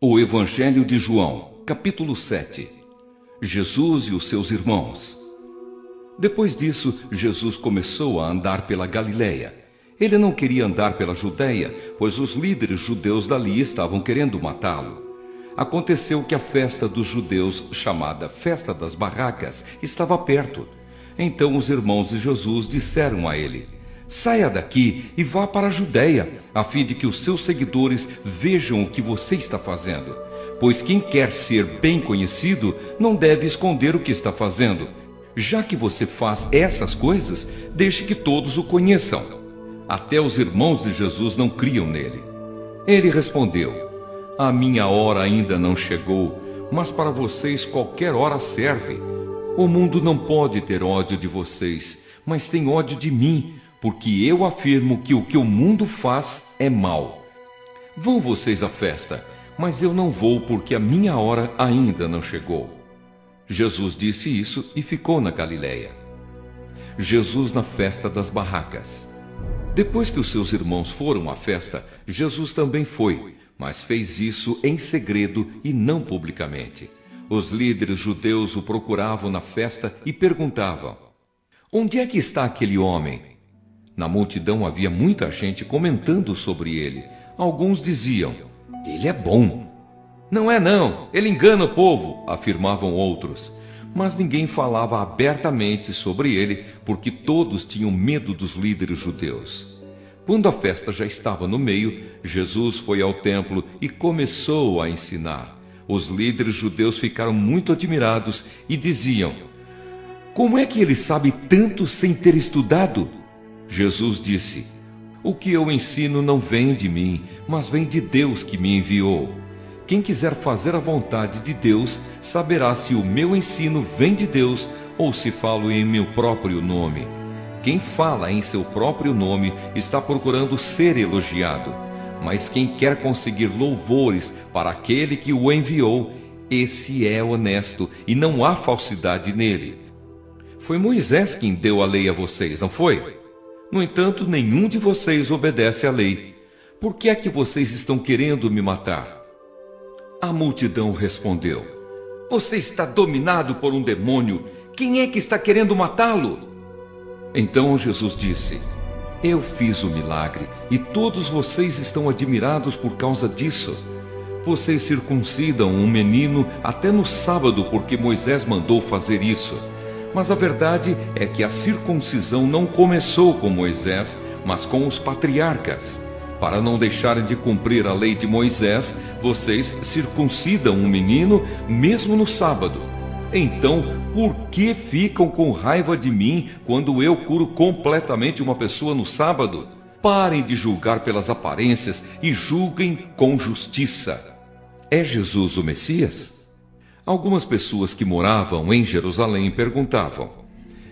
O Evangelho de João, capítulo 7. Jesus e os seus irmãos. Depois disso, Jesus começou a andar pela Galiléia. Ele não queria andar pela Judéia, pois os líderes judeus dali estavam querendo matá-lo. Aconteceu que a festa dos judeus, chamada Festa das Barracas, estava perto. Então os irmãos de Jesus disseram a ele: "Saia daqui e vá para a Judéia, a fim de que os seus seguidores vejam o que você está fazendo. Pois quem quer ser bem conhecido não deve esconder o que está fazendo. Já que você faz essas coisas, deixe que todos o conheçam." Até os irmãos de Jesus não criam nele. Ele respondeu: "A minha hora ainda não chegou, mas para vocês qualquer hora serve. O mundo não pode ter ódio de vocês, mas tem ódio de mim, porque eu afirmo que o que o mundo faz é mal. Vão vocês à festa, mas eu não vou porque a minha hora ainda não chegou." Jesus disse isso e ficou na Galiléia. Jesus na festa das barracas. Depois que os seus irmãos foram à festa, Jesus também foi, mas fez isso em segredo e não publicamente. Os líderes judeus o procuravam na festa e perguntavam: "Onde é que está aquele homem?" Na multidão havia muita gente comentando sobre ele. Alguns diziam: "Ele é bom." "Não é não, ele engana o povo", afirmavam outros. Mas ninguém falava abertamente sobre ele, porque todos tinham medo dos líderes judeus. Quando a festa já estava no meio, Jesus foi ao templo e começou a ensinar. Os líderes judeus ficaram muito admirados e diziam: "Como é que ele sabe tanto sem ter estudado?" Jesus disse: "O que eu ensino não vem de mim, mas vem de Deus que me enviou. Quem quiser fazer a vontade de Deus, saberá se o meu ensino vem de Deus ou se falo em meu próprio nome. Quem fala em seu próprio nome está procurando ser elogiado, mas quem quer conseguir louvores para aquele que o enviou, esse é honesto e não há falsidade nele. Foi Moisés quem deu a lei a vocês, não foi? No entanto, nenhum de vocês obedece à lei. Por que é que vocês estão querendo me matar?" A multidão respondeu: "Você está dominado por um demônio. Quem é que está querendo matá-lo?" Então Jesus disse: "Eu fiz o milagre e todos vocês estão admirados por causa disso. Vocês circuncidam um menino até no sábado porque Moisés mandou fazer isso. Mas a verdade é que a circuncisão não começou com Moisés, mas com os patriarcas. Para não deixarem de cumprir a lei de Moisés, vocês circuncidam um menino mesmo no sábado. Então, por que ficam com raiva de mim quando eu curo completamente uma pessoa no sábado? Parem de julgar pelas aparências e julguem com justiça. É Jesus o Messias?" Algumas pessoas que moravam em Jerusalém perguntavam: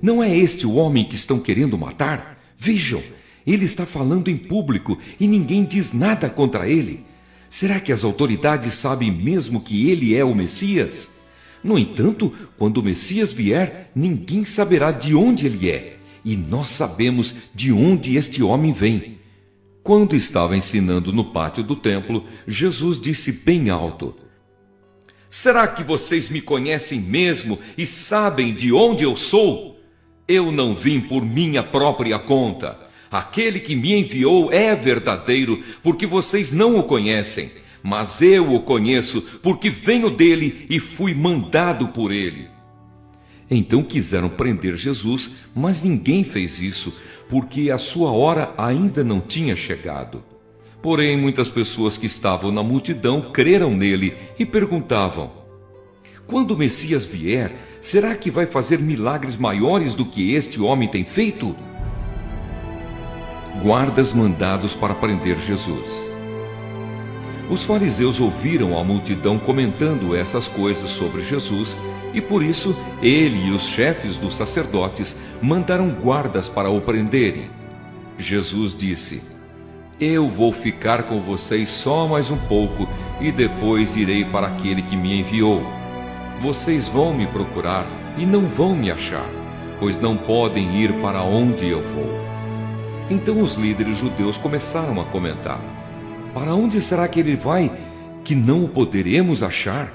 "Não é este o homem que estão querendo matar? Vejam, ele está falando em público e ninguém diz nada contra ele. Será que as autoridades sabem mesmo que ele é o Messias? No entanto, quando o Messias vier, ninguém saberá de onde ele é, e nós sabemos de onde este homem vem." Quando estava ensinando no pátio do templo, Jesus disse bem alto: "Será que vocês me conhecem mesmo e sabem de onde eu sou? Eu não vim por minha própria conta. Aquele que me enviou é verdadeiro, porque vocês não o conhecem. Mas eu o conheço, porque venho dele e fui mandado por ele." Então quiseram prender Jesus, mas ninguém fez isso, porque a sua hora ainda não tinha chegado. Porém, muitas pessoas que estavam na multidão creram nele e perguntavam: "Quando o Messias vier, será que vai fazer milagres maiores do que este homem tem feito?" Guardas mandados para prender Jesus. Os fariseus ouviram a multidão comentando essas coisas sobre Jesus, e por isso ele e os chefes dos sacerdotes mandaram guardas para o prenderem. Jesus disse: "Eu vou ficar com vocês só mais um pouco e depois irei para aquele que me enviou. Vocês vão me procurar e não vão me achar, pois não podem ir para onde eu vou." Então os líderes judeus começaram a comentar: "Para onde será que ele vai? que não o poderemos achar?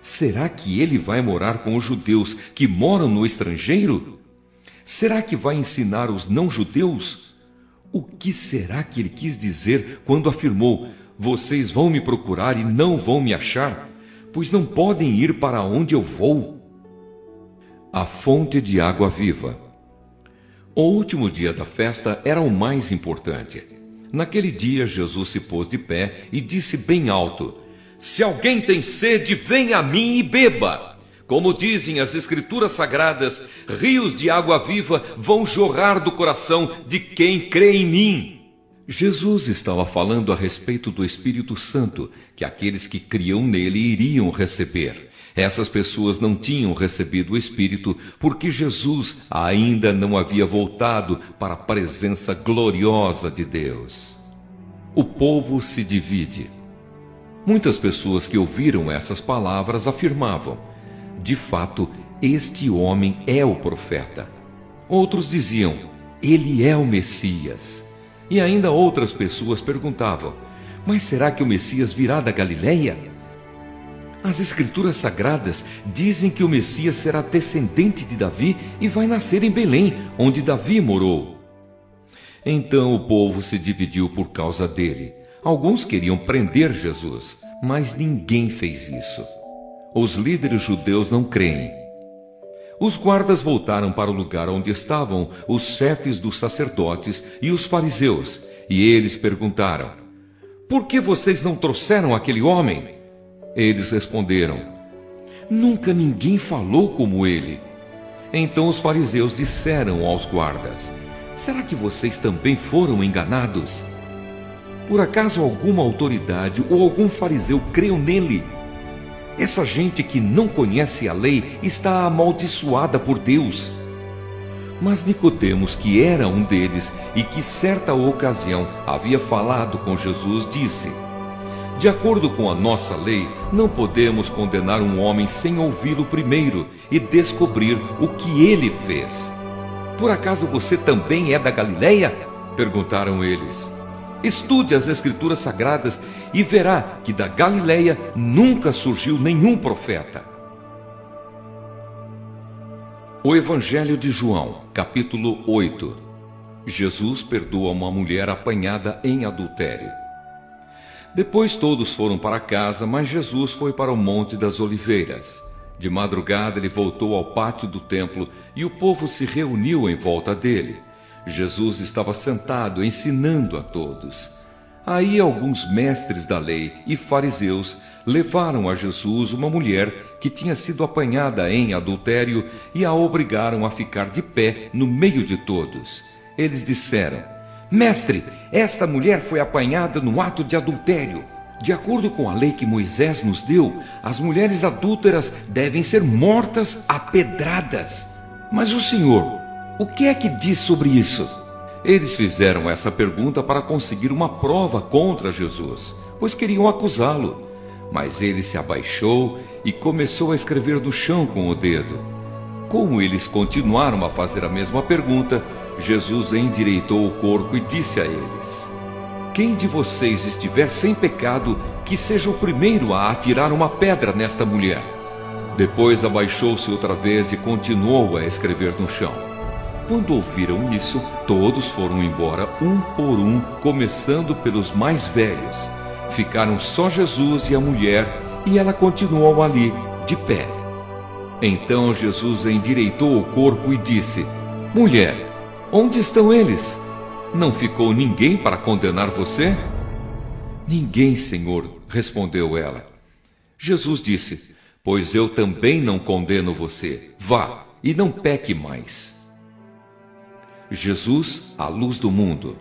Será que ele vai morar com os judeus que moram no estrangeiro? Será que vai ensinar os não-judeus? O que será que ele quis dizer quando afirmou: vocês vão me procurar e não vão me achar, pois não podem ir para onde eu vou? A fonte de água viva. O último dia da festa era o mais importante. Naquele dia, Jesus se pôs de pé e disse bem alto: se alguém tem sede, venha a mim e beba. Como dizem as Escrituras Sagradas, rios de água viva vão jorrar do coração de quem crê em mim. Jesus estava falando a respeito do Espírito Santo, que aqueles que criam nele iriam receber. Essas pessoas não tinham recebido o Espírito porque Jesus ainda não havia voltado para a presença gloriosa de Deus. O povo se divide. Muitas pessoas que ouviram essas palavras afirmavam: de fato, este homem é o profeta. Outros diziam: ele é o Messias. E ainda outras pessoas perguntavam: mas será que o Messias virá da Galileia? As Escrituras Sagradas dizem que o Messias será descendente de Davi e vai nascer em Belém, onde Davi morou. Então o povo se dividiu por causa dele. Alguns queriam prender Jesus, mas ninguém fez isso. Os líderes judeus não creem. Os guardas voltaram para o lugar onde estavam os chefes dos sacerdotes e os fariseus, e eles perguntaram: por que vocês não trouxeram aquele homem? Eles responderam: nunca ninguém falou como ele. Então os fariseus disseram aos guardas: será que vocês também foram enganados? Por acaso alguma autoridade ou algum fariseu creu nele? Essa gente que não conhece a lei está amaldiçoada por Deus. Mas Nicodemos, que era um deles e que certa ocasião havia falado com Jesus, disse: de acordo com a nossa lei, não podemos condenar um homem sem ouvi-lo primeiro e descobrir o que ele fez. Por acaso você também é da Galileia? Perguntaram eles. Estude as Escrituras Sagradas e verá que da Galileia nunca surgiu nenhum profeta. O Evangelho de João, capítulo 8. Jesus perdoa uma mulher apanhada em adultério. Depois todos foram para casa, mas Jesus foi para o Monte das Oliveiras. De madrugada ele voltou ao pátio do templo e o povo se reuniu em volta dele. Jesus estava sentado ensinando a todos. Aí alguns mestres da lei e fariseus levaram a Jesus uma mulher que tinha sido apanhada em adultério e a obrigaram a ficar de pé no meio de todos. Eles disseram: mestre, esta mulher foi apanhada no ato de adultério. De acordo com a lei que Moisés nos deu, as mulheres adúlteras devem ser mortas a pedradas. Mas o Senhor, o que é que diz sobre isso? Eles fizeram essa pergunta para conseguir uma prova contra Jesus, pois queriam acusá-lo. Mas ele se abaixou e começou a escrever no chão com o dedo. Como eles continuaram a fazer a mesma pergunta, Jesus endireitou o corpo e disse a eles: quem de vocês estiver sem pecado, que seja o primeiro a atirar uma pedra nesta mulher. Depois abaixou-se outra vez e continuou a escrever no chão. Quando ouviram isso, todos foram embora um por um, começando pelos mais velhos. Ficaram só Jesus e a mulher, e ela continuou ali, de pé. Então Jesus endireitou o corpo e disse: mulher, onde estão eles? Não ficou ninguém para condenar você? Ninguém, Senhor, respondeu ela. Jesus disse: pois eu também não condeno você. Vá e não peque mais. Jesus, a luz do mundo.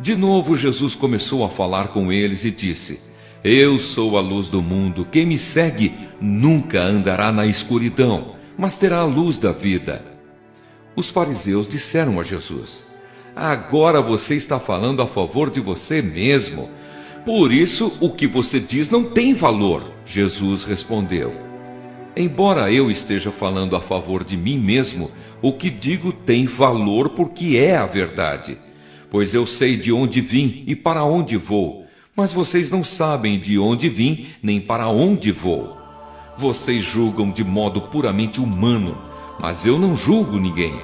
De novo Jesus começou a falar com eles e disse: eu sou a luz do mundo. Quem me segue nunca andará na escuridão, mas terá a luz da vida. Os fariseus disseram a Jesus: agora você está falando a favor de você mesmo. Por isso, o que você diz não tem valor. Jesus respondeu: embora eu esteja falando a favor de mim mesmo, o que digo tem valor porque é a verdade. Pois eu sei de onde vim e para onde vou. mas vocês não sabem de onde vim, nem para onde vou. Vocês julgam de modo puramente humano, mas eu não julgo ninguém.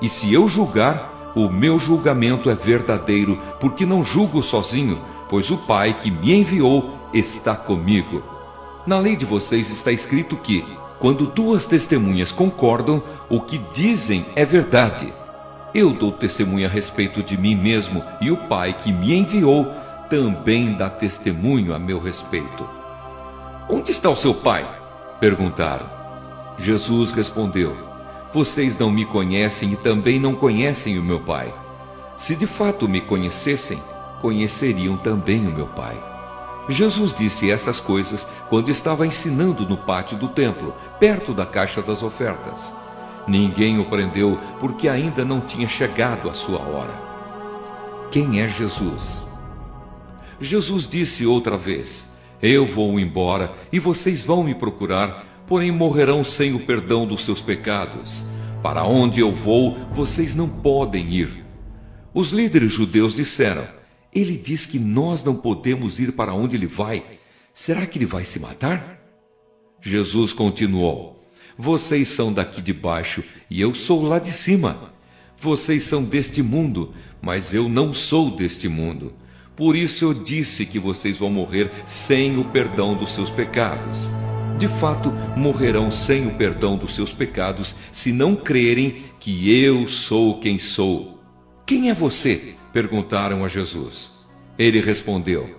E se eu julgar, o meu julgamento é verdadeiro, porque não julgo sozinho, pois o Pai que me enviou está comigo. Na lei de vocês está escrito que, quando duas testemunhas concordam, o que dizem é verdade. Eu dou testemunho a respeito de mim mesmo, e o Pai que me enviou também dá testemunho a meu respeito. Onde está o seu pai? Perguntaram. Jesus respondeu: Vocês não me conhecem e também não conhecem o meu Pai. Se de fato me conhecessem, conheceriam também o meu Pai. Jesus disse essas coisas quando estava ensinando no pátio do templo, perto da caixa das ofertas. Ninguém o prendeu porque ainda não tinha chegado a sua hora. Quem é Jesus? Jesus disse outra vez: Eu vou embora e vocês vão me procurar, porém morrerão sem o perdão dos seus pecados. Para onde eu vou, vocês não podem ir. Os líderes judeus disseram: Ele diz que nós não podemos ir para onde ele vai. Será que ele vai se matar? Jesus continuou: Vocês são daqui de baixo e eu sou lá de cima. Vocês são deste mundo, mas eu não sou deste mundo. Por isso eu disse que vocês vão morrer sem o perdão dos seus pecados. De fato, morrerão sem o perdão dos seus pecados se não crerem que eu sou quem sou. Quem é você? Perguntaram a Jesus. Ele respondeu: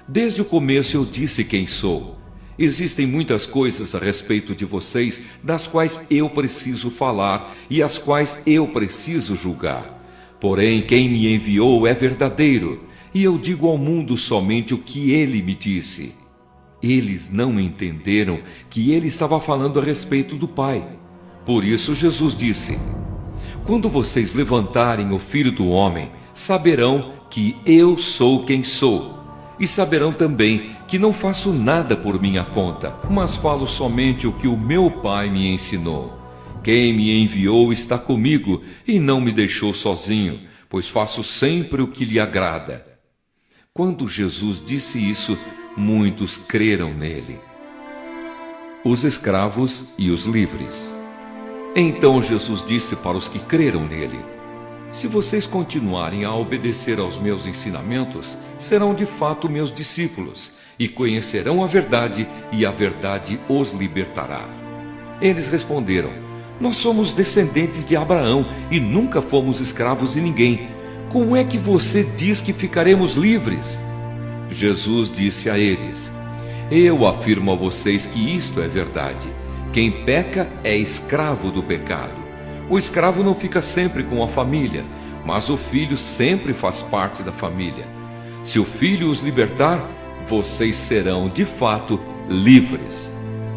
Desde o começo eu disse quem sou. Existem muitas coisas a respeito de vocês das quais eu preciso falar e as quais eu preciso julgar. Porém, quem me enviou é verdadeiro, e eu digo ao mundo somente o que ele me disse. Eles não entenderam que ele estava falando a respeito do Pai. Por isso Jesus disse: Quando vocês levantarem o Filho do Homem, saberão que eu sou quem sou. E saberão também que não faço nada por minha conta, mas falo somente o que o meu Pai me ensinou. Quem me enviou está comigo e não me deixou sozinho, pois faço sempre o que lhe agrada. Quando Jesus disse isso, muitos creram nele. Os escravos e os livres. Então Jesus disse para os que creram nele: Se vocês continuarem a obedecer aos meus ensinamentos, serão de fato meus discípulos, e conhecerão a verdade, e a verdade os libertará. Eles responderam: Nós somos descendentes de Abraão, e nunca fomos escravos de ninguém. Como é que você diz que ficaremos livres? Jesus disse a eles: Eu afirmo a vocês que isto é verdade. Quem peca é escravo do pecado. O escravo não fica sempre com a família, mas o filho sempre faz parte da família. Se o filho os libertar, vocês serão de fato livres.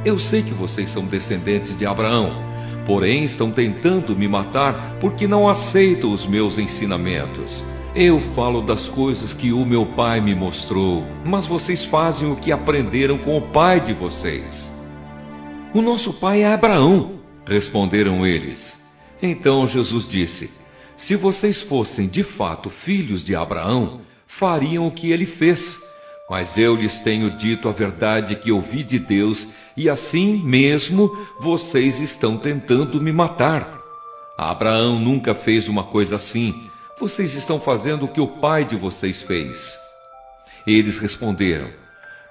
Eu sei que vocês são descendentes de Abraão, porém estão tentando me matar porque não aceitam os meus ensinamentos. Eu falo das coisas que o meu pai me mostrou, mas vocês fazem o que aprenderam com o pai de vocês. O nosso pai é Abraão, responderam eles. Então Jesus disse: Se vocês fossem de fato filhos de Abraão, fariam o que ele fez. Mas eu lhes tenho dito a verdade que ouvi de Deus, e assim mesmo vocês estão tentando me matar. Abraão nunca fez uma coisa assim. Vocês estão fazendo o que o pai de vocês fez. Eles responderam: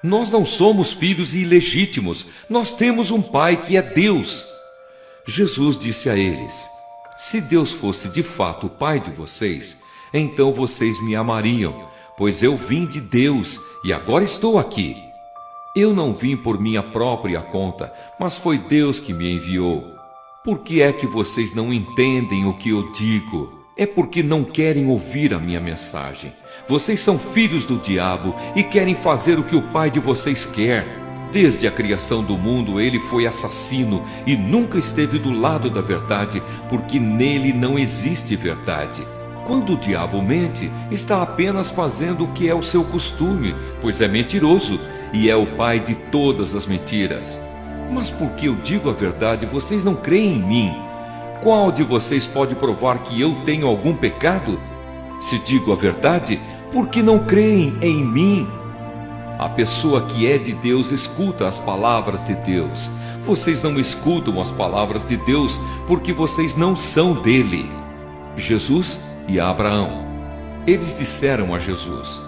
Nós não somos filhos ilegítimos, nós temos um pai que é Deus. Jesus disse a eles: Se Deus fosse de fato o pai de vocês, então vocês me amariam, pois eu vim de Deus e agora estou aqui. Eu não vim por minha própria conta, mas foi Deus que me enviou. Por que é que vocês não entendem o que eu digo? É porque não querem ouvir a minha mensagem. Vocês são filhos do diabo e querem fazer o que o pai de vocês quer. Desde a criação do mundo ele foi assassino e nunca esteve do lado da verdade, porque nele não existe verdade. Quando o diabo mente, está apenas fazendo o que é o seu costume, pois é mentiroso e é o pai de todas as mentiras. Mas porque eu digo a verdade, vocês não creem em mim. Qual de vocês pode provar que eu tenho algum pecado? Se digo a verdade, por que não creem em mim? A pessoa que é de Deus escuta as palavras de Deus. Vocês não escutam as palavras de Deus porque vocês não são dele. Jesus e Abraão. Eles disseram a Jesus: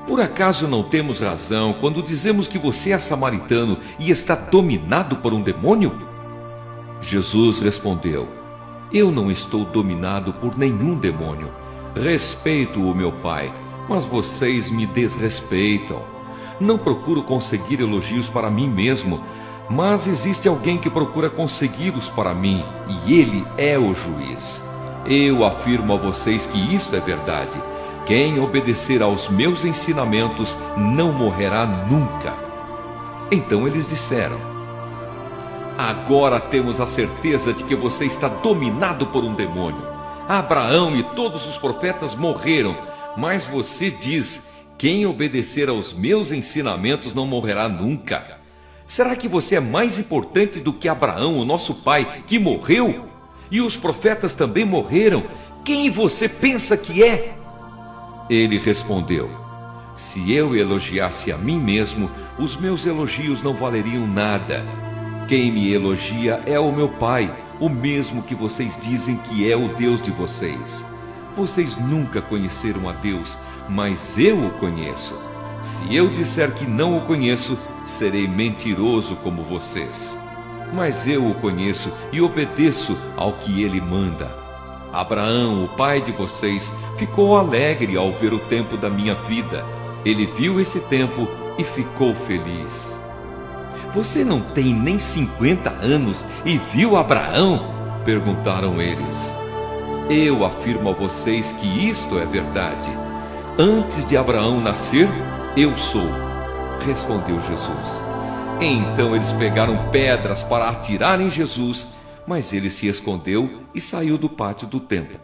por acaso não temos razão quando dizemos que você é samaritano e está dominado por um demônio? Jesus respondeu: eu não estou dominado por nenhum demônio. Respeito o meu Pai, mas vocês me desrespeitam. Não procuro conseguir elogios para mim mesmo, mas existe alguém que procura consegui-los para mim, e ele é o juiz. Eu afirmo a vocês que isto é verdade. Quem obedecer aos meus ensinamentos não morrerá nunca. Então eles disseram: agora temos a certeza de que você está dominado por um demônio. Abraão e todos os profetas morreram, mas você diz: quem obedecer aos meus ensinamentos não morrerá nunca. Será que você é mais importante do que Abraão, o nosso pai, que morreu? E os profetas também morreram. Quem você pensa que é? Ele respondeu: se eu elogiasse a mim mesmo, os meus elogios não valeriam nada. Quem me elogia é o meu Pai, o mesmo que vocês dizem que é o Deus de vocês. Vocês nunca conheceram a Deus, mas eu o conheço. Se eu disser que não o conheço, serei mentiroso como vocês. Mas eu o conheço e obedeço ao que ele manda. Abraão, o pai de vocês, ficou alegre ao ver o tempo da minha vida. Ele viu esse tempo e ficou feliz. Você não tem nem 50 anos e viu Abraão? Perguntaram eles. Eu afirmo a vocês que isto é verdade. Antes de Abraão nascer, eu sou, respondeu Jesus. Então eles pegaram pedras para atirar em Jesus, mas ele se escondeu e saiu do pátio do templo.